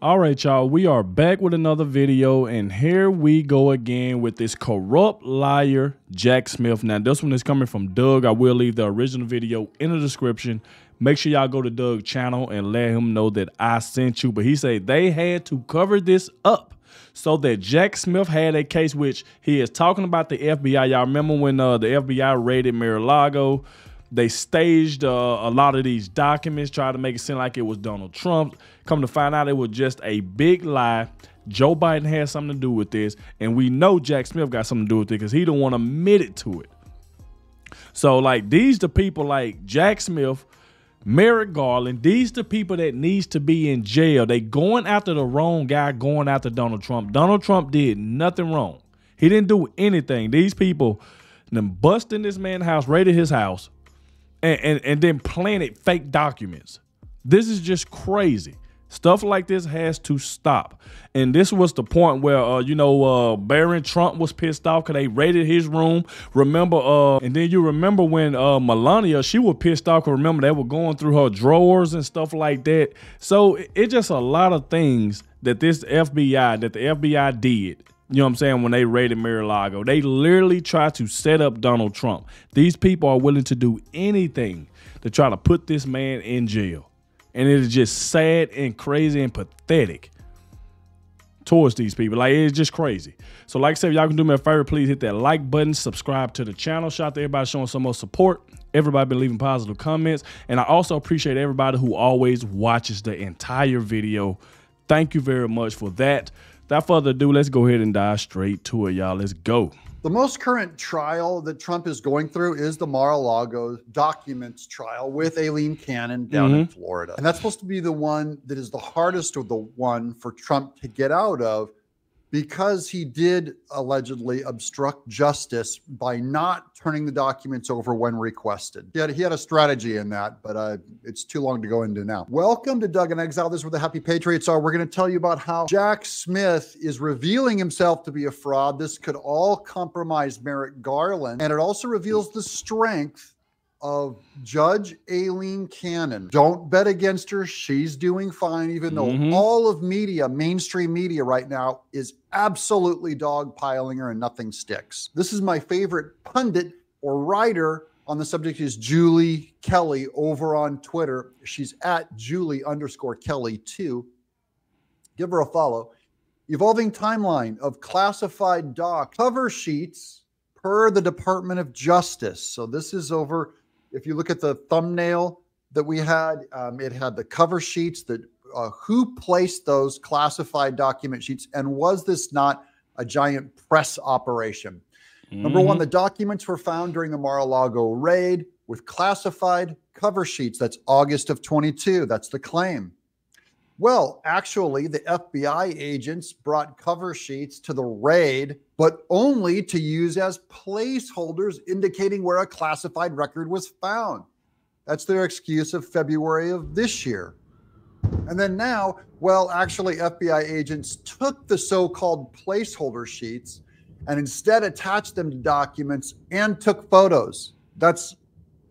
All right, y'all, we are back with another video, and here we go again with this corrupt liar, Jack Smith. Now, this one is coming from Doug. I will leave the original video in the description. Make sure y'all go to Doug's channel and let him know that I sent you. But he said they had to cover this up so that Jack Smith had a case, which he is talking about the FBI. Y'all remember when the FBI raided MAR-A-LAGO? They staged a lot of these documents, tried to make it seem like it was Donald Trump. Come to find out it was just a big lie. Joe Biden had something to do with this, and we know Jack Smith got something to do with it because he don't want to admit it to it. So, like, these the people like Jack Smith, Merrick Garland, these the people that needs to be in jail. They going after the wrong guy, going after Donald Trump. Donald Trump did nothing wrong. He didn't do anything. These people them busted this man's house, raided his house, and then planted fake documents. This is just crazy. Stuff like this has to stop. And this was the point where, Barron Trump was pissed off because they raided his room. Remember, and then you remember when Melania, she was pissed off because remember they were going through her drawers and stuff like that. So it's just a lot of things that the FBI did. You know what I'm saying? When they raided MAR-A-LAGO, they literally tried to set up Donald Trump. These people are willing to do anything to try to put this man in jail. And it is just sad and crazy and pathetic towards these people. Like, it's just crazy. So like I said, if y'all can do me a favor, please hit that like button, subscribe to the channel. Shout out to everybody showing some more support. Everybody been leaving positive comments. And I also appreciate everybody who always watches the entire video. Thank you very much for that. Without further ado, let's go ahead and dive straight to it, y'all. Let's go. The most current trial that Trump is going through is the Mar-A-Lago documents trial with Aileen Cannon down in Florida. And that's supposed to be the one that is the hardest of the one for Trump to get out of, because he did allegedly obstruct justice by not turning the documents over when requested. He had a strategy in that, but it's too long to go into now. Welcome to Doug in Exile. This is where the happy patriots are. We're going to tell you about how Jack Smith is revealing himself to be a fraud. This could all compromise Merrick Garland, and it also reveals the strength of Judge Aileen Cannon. Don't bet against her. She's doing fine, even though all of media, mainstream media right now, is absolutely dogpiling her and nothing sticks. This is my favorite pundit or writer on the subject is Julie Kelly over on Twitter. She's at Julie_Kelly2. Give her a follow. Evolving timeline of classified doc cover sheets per the Department of Justice. So this is over. If you look at the thumbnail that we had, it had the cover sheets that who placed those classified document sheets, and was this not a giant press operation? Number one, the documents were found during the Mar-A-Lago raid with classified cover sheets. That's August of 22. That's the claim. Well, actually, the FBI agents brought cover sheets to the raid, but only to use as placeholders indicating where a classified record was found. That's their excuse of February of this year. And then now, well, actually, FBI agents took the so-called placeholder sheets and instead attached them to documents and took photos. That's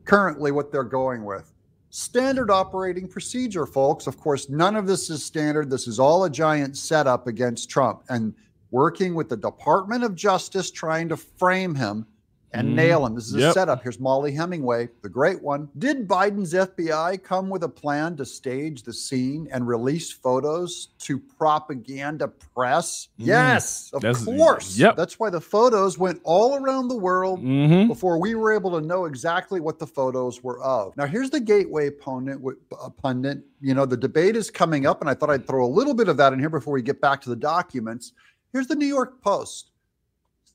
currently what they're going with. Standard operating procedure, folks. Of course, none of this is standard. This is all a giant setup against Trump, and working with the Department of Justice trying to frame him and nail him. This is a setup. Here's Molly Hemingway, the great one. Did Biden's FBI come with a plan to stage the scene and release photos to propaganda press? Yes, of course. That's why the photos went all around the world before we were able to know exactly what the photos were of. Now, here's the gateway pundit. You know, the debate is coming up, and I thought I'd throw a little bit of that in here before we get back to the documents. Here's the New York Post.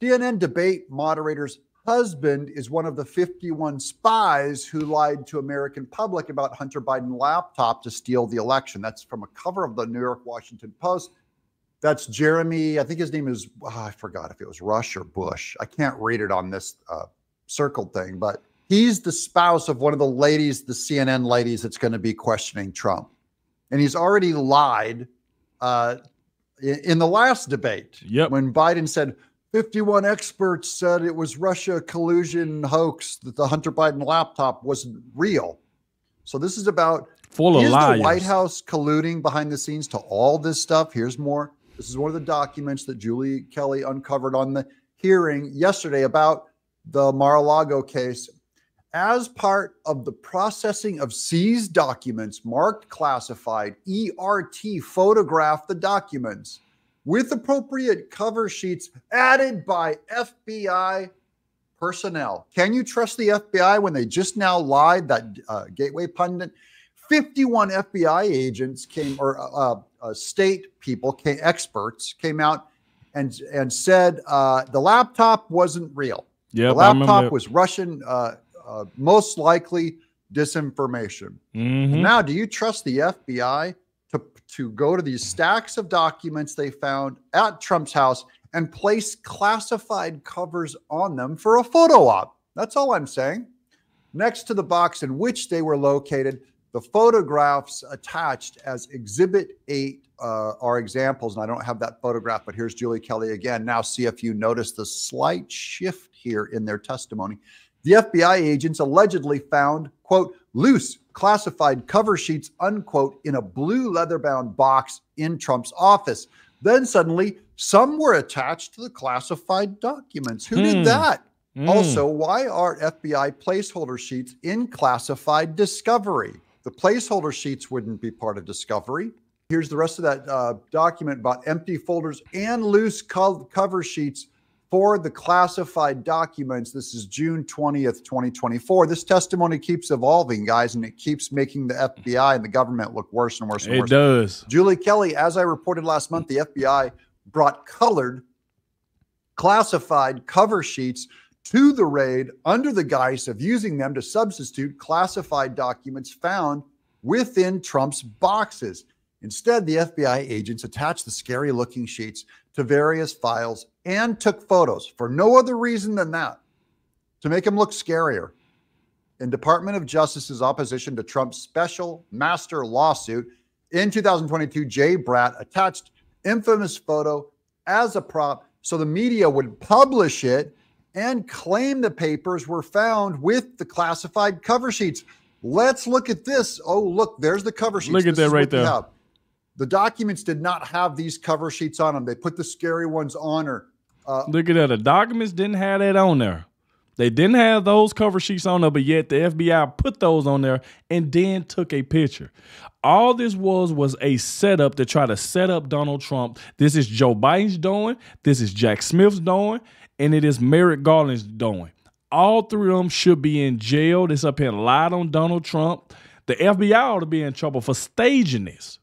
CNN debate moderator's husband is one of the 51 spies who lied to American public about Hunter Biden laptop to steal the election. That's from a cover of the New York Washington Post. That's Jeremy, I think his name is, I forgot if it was Rush or Bush. I can't read it on this circled thing, but he's the spouse of one of the ladies, the CNN ladies that's going to be questioning Trump. And he's already lied in the last debate when Biden said, 51 experts said it was Russia collusion hoax, that the Hunter Biden laptop wasn't real. So this is about full of liars. The White House colluding behind the scenes to all this stuff? Here's more. This is one of the documents that Julie Kelly uncovered on the hearing yesterday about the Mar-A-Lago case. As part of the processing of seized documents marked classified, ERT photographed the documents with appropriate cover sheets added by FBI personnel. Can you trust the FBI when they just now lied? That Gateway pundit, 51 FBI agents came, or state people, experts came out and said the laptop wasn't real. Yeah, the laptop was Russian. Most likely disinformation. Mm-hmm. Now, do you trust the FBI to go to these stacks of documents they found at Trump's house and place classified covers on them for a photo op? That's all I'm saying. Next to the box in which they were located, the photographs attached as Exhibit 8 are examples. And I don't have that photograph, but here's Julie Kelly again. Now see if you notice the slight shift here in their testimony. The FBI agents allegedly found, quote, loose classified cover sheets, unquote, in a blue leather-bound box in Trump's office. Then suddenly, some were attached to the classified documents. Who did that? Also, why are FBI placeholder sheets in classified discovery? The placeholder sheets wouldn't be part of discovery. Here's the rest of that document about empty folders and loose cover sheets for the classified documents. This is June 20th, 2024. This testimony keeps evolving, guys, and it keeps making the FBI and the government look worse and worse and worse. It does. Julie Kelly, as I reported last month, the FBI brought colored classified cover sheets to the raid under the guise of using them to substitute classified documents found within Trump's boxes. Instead, the FBI agents attached the scary-looking sheets to various files and took photos for no other reason than that, to make them look scarier. In Department of Justice's opposition to Trump's special master lawsuit in 2022, Jay Bratt attached infamous photo as a prop so the media would publish it and claim the papers were found with the classified cover sheets. Let's look at this. Oh, look, there's the cover sheets. Look at that right there. The documents did not have these cover sheets on them. They put the scary ones on her. Look at that. The documents didn't have that on there. They didn't have those cover sheets on there, but yet the FBI put those on there and then took a picture. All this was a setup to try to set up Donald Trump. This is Joe Biden's doing. This is Jack Smith's doing. And it is Merrick Garland's doing. All three of them should be in jail. This up here and lied on Donald Trump. The FBI ought to be in trouble for staging this.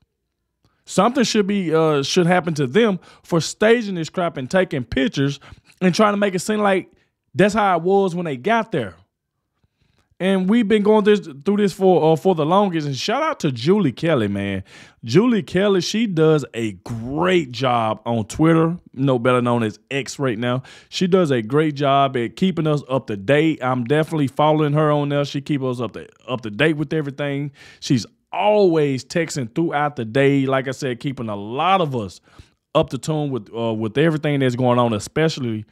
Something should happen to them for staging this crap and taking pictures and trying to make it seem like that's how it was when they got there. And we've been going through this for the longest. And shout out to Julie Kelly, man. Julie Kelly, she does a great job on Twitter, better known as X right now. She does a great job at keeping us up to date. I'm definitely following her on there. She keeps us up to date with everything. She's always texting throughout the day. Like I said, keeping a lot of us up to tune with everything that's going on, especially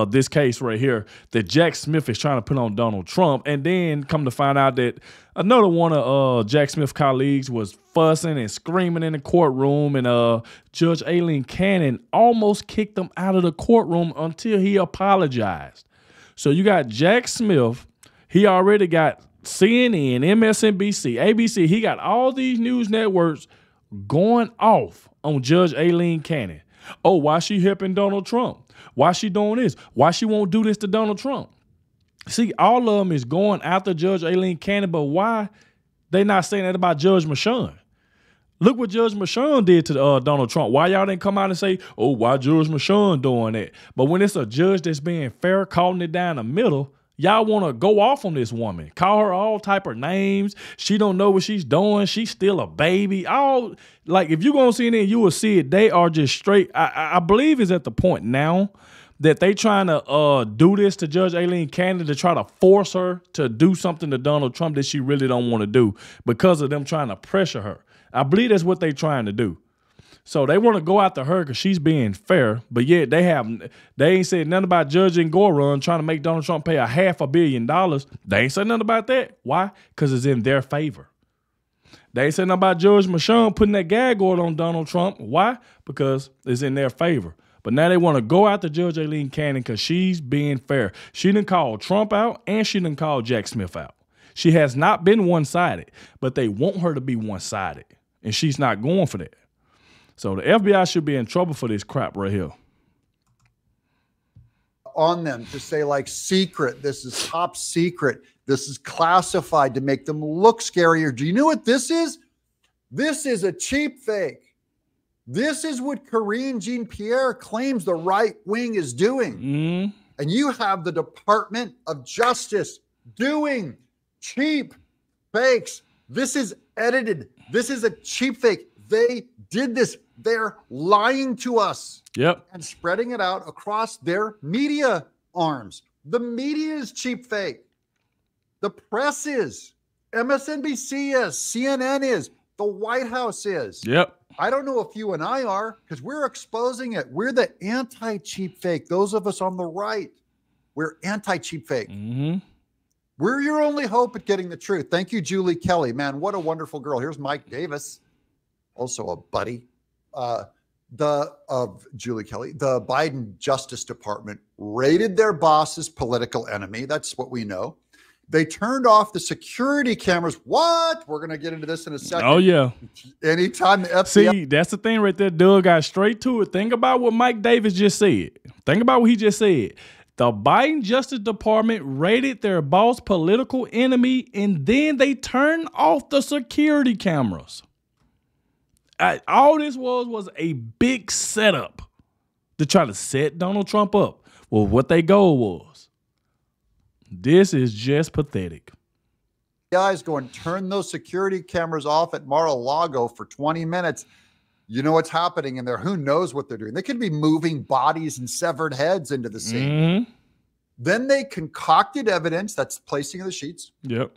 this case right here that Jack Smith is trying to put on Donald Trump. And then come to find out that another one of Jack Smith's colleagues was fussing and screaming in the courtroom, and Judge Aileen Cannon almost kicked him out of the courtroom until he apologized. So you got Jack Smith. He already got CNN, MSNBC, ABC. He got all these news networks going off on Judge Aileen Cannon. Oh, why she helping Donald Trump? Why she doing this? Why she won't do this to Donald Trump? See, all of them is going after Judge Aileen Cannon, but why they not saying that about Judge Merchan? Look what Judge Merchan did to Donald Trump. Why y'all didn't come out and say, oh, why Judge Merchan doing that? But when it's a judge that's being fair, calling it down the middle, y'all want to go off on this woman, call her all type of names. She don't know what she's doing. She's still a baby. All like, if you go on CNN, you will see it. They are just straight. I believe it's at the point now that they trying to do this to Judge Aileen Cannon to try to force her to do something to Donald Trump that she really don't want to do because of them trying to pressure her. I believe that's what they trying to do. So they want to go after her because she's being fair, but yet they ain't said nothing about Judge Engoron trying to make Donald Trump pay $500 million. They ain't said nothing about that. Why? Because it's in their favor. They ain't said nothing about Judge Michon putting that gag order on Donald Trump. Why? Because it's in their favor. But now they want to go after Judge Aileen Cannon because she's being fair. She done called Trump out and she done called Jack Smith out. She has not been one-sided, but they want her to be one-sided, and she's not going for that. So the FBI should be in trouble for this crap right here. On them to say like secret, this is top secret, this is classified to make them look scarier. Do you know what this is? This is a cheap fake. This is what Karine Jean-Pierre claims the right wing is doing. And you have the Department of Justice doing cheap fakes. This is edited. This is a cheap fake. They did this. They're lying to us. Yep. And spreading it out across their media arms. The media is cheap fake. The press is. MSNBC is. CNN is. The White House is. Yep. I don't know if you and I are, because we're exposing it. We're the anti-cheap fake. Those of us on the right, we're anti-cheap fake. We're your only hope at getting the truth. Thank you, Julie Kelly. Man, what a wonderful girl. Here's Mike Davis, also a buddy of Julie Kelly. The Biden Justice Department raided their boss's political enemy. That's what we know. They turned off the security cameras. What? We're going to get into this in a second. Oh, yeah. Anytime the FBI... See, that's the thing right there. Doug got straight to it. Think about what Mike Davis just said. Think about what he just said. The Biden Justice Department raided their boss political enemy, and then they turned off the security cameras. All this was a big setup to try to set Donald Trump up. Well, what their goal was. This is just pathetic. Guys, go and turn those security cameras off at Mar-A-Lago for 20 minutes. You know what's happening in there. Who knows what they're doing? They could be moving bodies and severed heads into the scene. Then they concocted evidence that's placing in the sheets. Yep.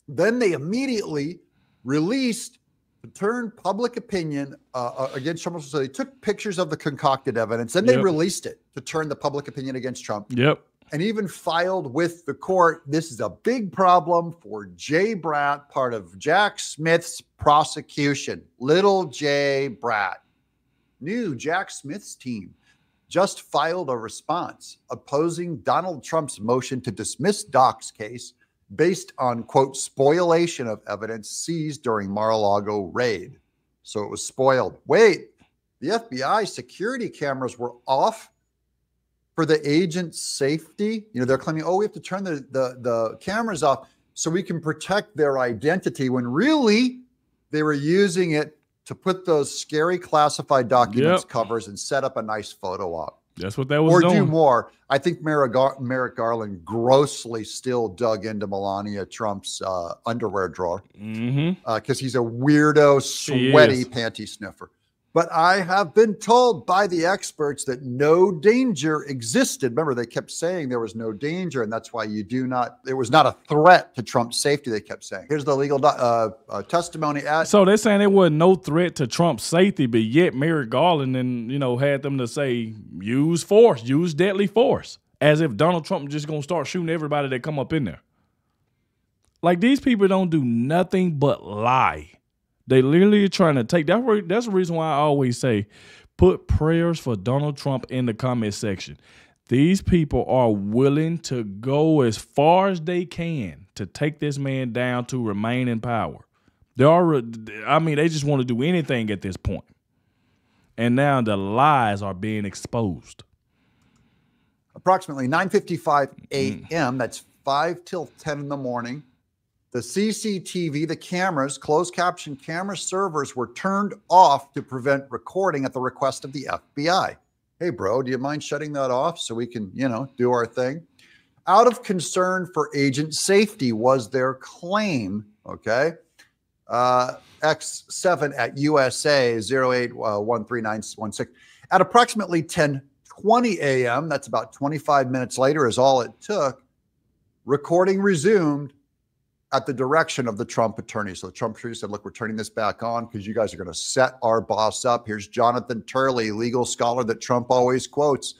Then they immediately released to turn public opinion against Trump. So they took pictures of the concocted evidence. Then they released it to turn the public opinion against Trump. Yep. And even filed with the court. This is a big problem for Jay Bratt, part of Jack Smith's prosecution. Little Jay Bratt. New Jack Smith's team just filed a response opposing Donald Trump's motion to dismiss Dock's case based on, quote, spoliation of evidence seized during Mar-A-Lago raid. So it was spoiled. Wait, the FBI security cameras were off for the agent's safety. You know, they're claiming, oh, we have to turn the cameras off so we can protect their identity, when really they were using it to put those scary classified documents covers and set up a nice photo op. That's what that was doing. Or do more. I think Merrick Garland grossly still dug into Melania Trump's underwear drawer because he's a weirdo, sweaty panty sniffer. But I have been told by the experts that no danger existed. Remember, they kept saying there was no danger, and that's why it was not a threat to Trump's safety, they kept saying. Here's the legal testimony. So they're saying there was no threat to Trump's safety, but yet Merrick Garland had them to say, use force, use deadly force, as if Donald Trump just going to start shooting everybody that come up in there. Like, these people don't do nothing but lie. They literally are trying to take that. That's the reason why I always say, put prayers for Donald Trump in the comment section. These people are willing to go as far as they can to take this man down to remain in power. They just want to do anything at this point. And now the lies are being exposed. Approximately 9:55 a.m. That's 5 till 10 in the morning. The CCTV, the cameras, closed caption camera servers were turned off to prevent recording at the request of the FBI. Hey, bro, do you mind shutting that off so we can, do our thing? Out of concern for agent safety was their claim, okay? X7 at USA 0813916. At approximately 10:20 a.m., that's about 25 minutes later is all it took, recording resumed at the direction of the Trump attorney. So the Trump attorney said, look, we're turning this back on because you guys are going to set our boss up. Here's Jonathan Turley, legal scholar that Trump always quotes.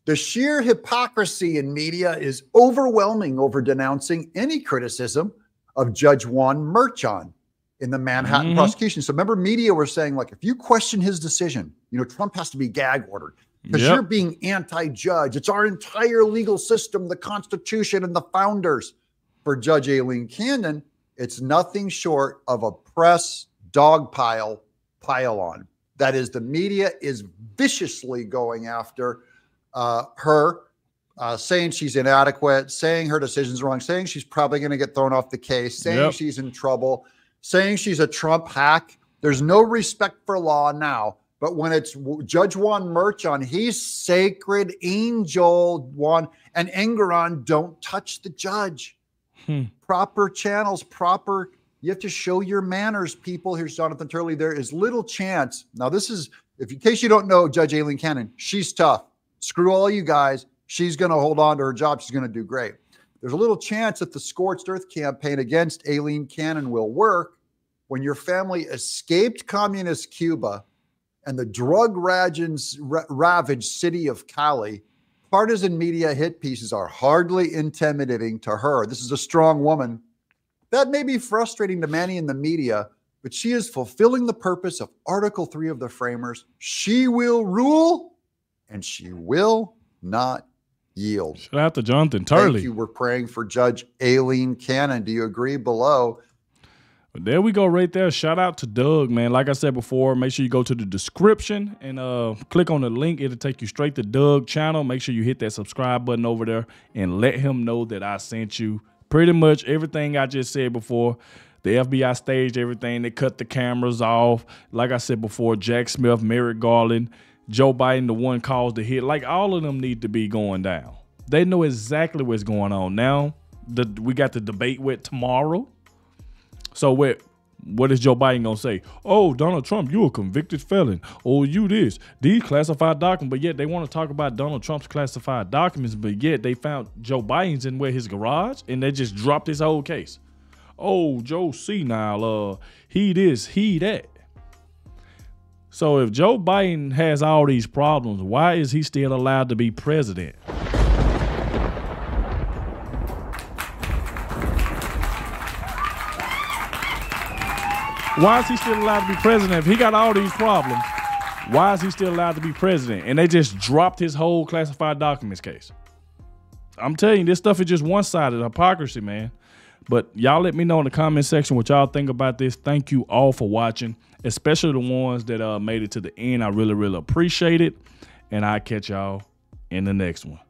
The sheer hypocrisy in media is overwhelming over denouncing any criticism of Judge Juan Merchan in the Manhattan prosecution. So remember, media were saying, like, if you question his decision, you know, Trump has to be gag ordered because you're being anti-judge. It's our entire legal system, the Constitution and the founders. For Judge Aileen Cannon, it's nothing short of a press dog pile-on. That is, the media is viciously going after her, saying she's inadequate, saying her decision's wrong, saying she's probably going to get thrown off the case, saying she's in trouble, saying she's a Trump hack. There's no respect for law now. But when it's Judge Juan Merchan, he's sacred angel Juan, and Engoron don't touch the judge. Proper channels, you have to show your manners, people. Here's Jonathan Turley. There is little chance. Now, this is, in case you don't know, Judge Aileen Cannon, she's tough. Screw all you guys. She's going to hold on to her job. She's going to do great. There's a little chance that the Scorched Earth campaign against Aileen Cannon will work when your family escaped communist Cuba and the drug-ravaged city of Cali. Partisan media hit pieces are hardly intimidating to her. This is a strong woman. That may be frustrating to many in the media, but she is fulfilling the purpose of Article 3 of the framers. She will rule, and she will not yield. Shout out to Jonathan Turley. Thank you. We're praying for Judge Aileen Cannon. Do you agree? Below. There we go right there. Shout out to Doug, man. Like I said before, make sure you go to the description and click on the link. It'll take you straight to Doug's channel. Make sure you hit that subscribe button over there and let him know that I sent you. Pretty much everything I just said before. The FBI staged everything. They cut the cameras off. Like I said before, Jack Smith, Merrick Garland, Joe Biden, the one caused the hit. Like, all of them need to be going down. They know exactly what's going on. Now, we got the debate with tomorrow. So what is Joe Biden going to say? Oh, Donald Trump, you a convicted felon. Oh, you this. These classified documents. But yet they want to talk about Donald Trump's classified documents, but yet they found Joe Biden's in his garage, and they just dropped his whole case. Oh, Joe senile, he this, he that. So if Joe Biden has all these problems, why is he still allowed to be president? Why is he still allowed to be president? If he got all these problems, why is he still allowed to be president? And they just dropped his whole classified documents case. I'm telling you, this stuff is just one-sided hypocrisy, man. But y'all let me know in the comment section what y'all think about this. Thank you all for watching, especially the ones that made it to the end. I really, really appreciate it. And I'll catch y'all in the next one.